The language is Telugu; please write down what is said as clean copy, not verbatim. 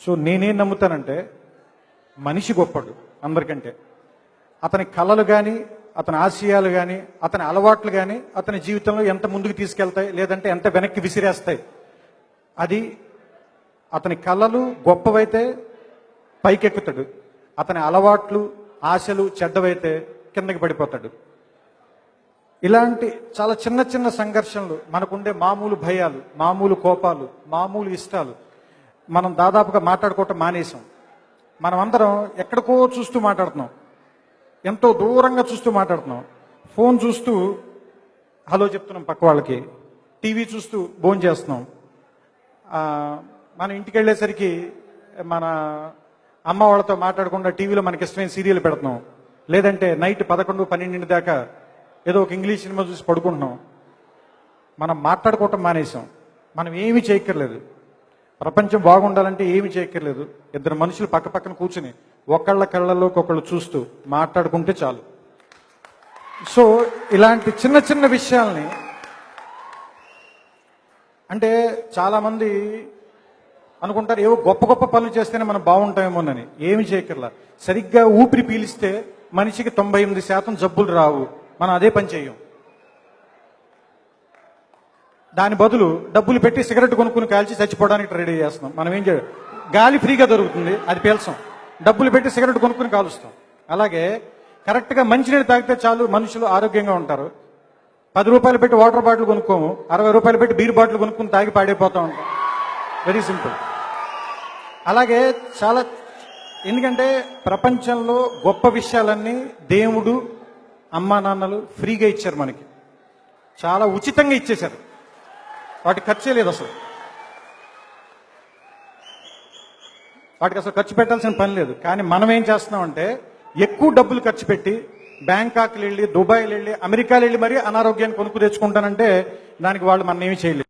సో నేనేం నమ్ముతానంటే మనిషి గొప్పడు అందరికంటే. అతని కళలు కానీ, అతని ఆశయాలు కానీ, అతని అలవాట్లు కానీ అతని జీవితంలో ఎంత ముందుకు తీసుకెళ్తాయి, లేదంటే ఎంత వెనక్కి విసిరేస్తాయి. అది అతని కళలు గొప్పవైతే పైకెక్కుతాడు, అతని అలవాట్లు ఆశలు చెడ్డవైతే కిందకి పడిపోతాడు. ఇలాంటి చాలా చిన్న చిన్న సంఘర్షణలు, మనకుండే మామూలు భయాలు, మామూలు కోపాలు, మామూలు ఇష్టాలు మనం దాదాపుగా మాట్లాడుకోవటం మానేసాం. మనం అందరం ఎక్కడికో చూస్తూ మాట్లాడుతున్నాం, ఎంతో దూరంగా చూస్తూ మాట్లాడుతున్నాం. ఫోన్ చూస్తూ హలో చెప్తున్నాం పక్క వాళ్ళకి, టీవీ చూస్తూ భోజనం చేస్తున్నాం. మనం ఇంటికి వెళ్ళేసరికి మన అమ్మ వాళ్ళతో మాట్లాడకుండా టీవీలో మనకి ఇష్టమైన సీరియల్ పెడుతున్నాం, లేదంటే నైట్ 11, 12 దాకా ఏదో ఒక ఇంగ్లీష్ సినిమా చూసి పడుకుంటున్నాం. మనం మాట్లాడుకోవటం మానేసాం. మనం ఏమీ చేయక్కర్లేదు. ప్రపంచం బాగుండాలంటే ఏమి చేయక్కర్లేదు. ఇద్దరు మనుషులు పక్క పక్కన కూర్చుని ఒకళ్ళ కళ్ళల్లోకి ఒకళ్ళు చూస్తూ మాట్లాడుకుంటే చాలు. సో ఇలాంటి చిన్న చిన్న విషయాల్ని, అంటే చాలామంది అనుకుంటారు ఏవో గొప్ప గొప్ప పనులు చేస్తేనే మనం బాగుంటామేమోనని. ఏమి చేయక్కర్లా. సరిగ్గా ఊపిరి పీలిస్తే మనిషికి 98% జబ్బులు రావు. మనం అదే పని చేయం. దాని బదులు డబ్బులు పెట్టి సిగరెట్ కొనుక్కుని కాల్చి చచ్చిపోవడానికి రెడీ చేస్తున్నాం. మనం ఏం చేయాలి? గాలి ఫ్రీగా దొరుకుతుంది, అది పీల్చాం. డబ్బులు పెట్టి సిగరెట్ కొనుక్కుని కాలుస్తాం. అలాగే కరెక్ట్గా మంచినీళ్ళు తాగితే చాలు మనుషులు ఆరోగ్యంగా ఉంటారు. 10 రూపాయలు పెట్టి వాటర్ బాటిల్ కొనుక్కోము, 60 రూపాయలు పెట్టి బీర్ బాటిల్ కొనుక్కుని తాగి పాడైపోతూ ఉంటాం. Very simple. అలాగే చాలా, ఎందుకంటే ప్రపంచంలో గొప్ప విషయాలన్నీ దేవుడు, అమ్మా నాన్నలు ఫ్రీగా ఇచ్చారు మనకి. చాలా ఉచితంగా ఇచ్చేశారు. వాటికి ఖర్చే లేదు అసలు. వాటికి అసలు ఖర్చు పెట్టాల్సిన పని లేదు. కానీ మనం ఏం చేస్తున్నామంటే ఎక్కువ డబ్బులు ఖర్చు పెట్టి బ్యాంకాక్లు వెళ్ళి, దుబాయ్లు వెళ్ళి, అమెరికాలు వెళ్ళి మరీ అనారోగ్యాన్ని కొనుక్కు తెచ్చుకుంటానంటే దానికి వాళ్ళు మనం ఏమీ చేయలేదు.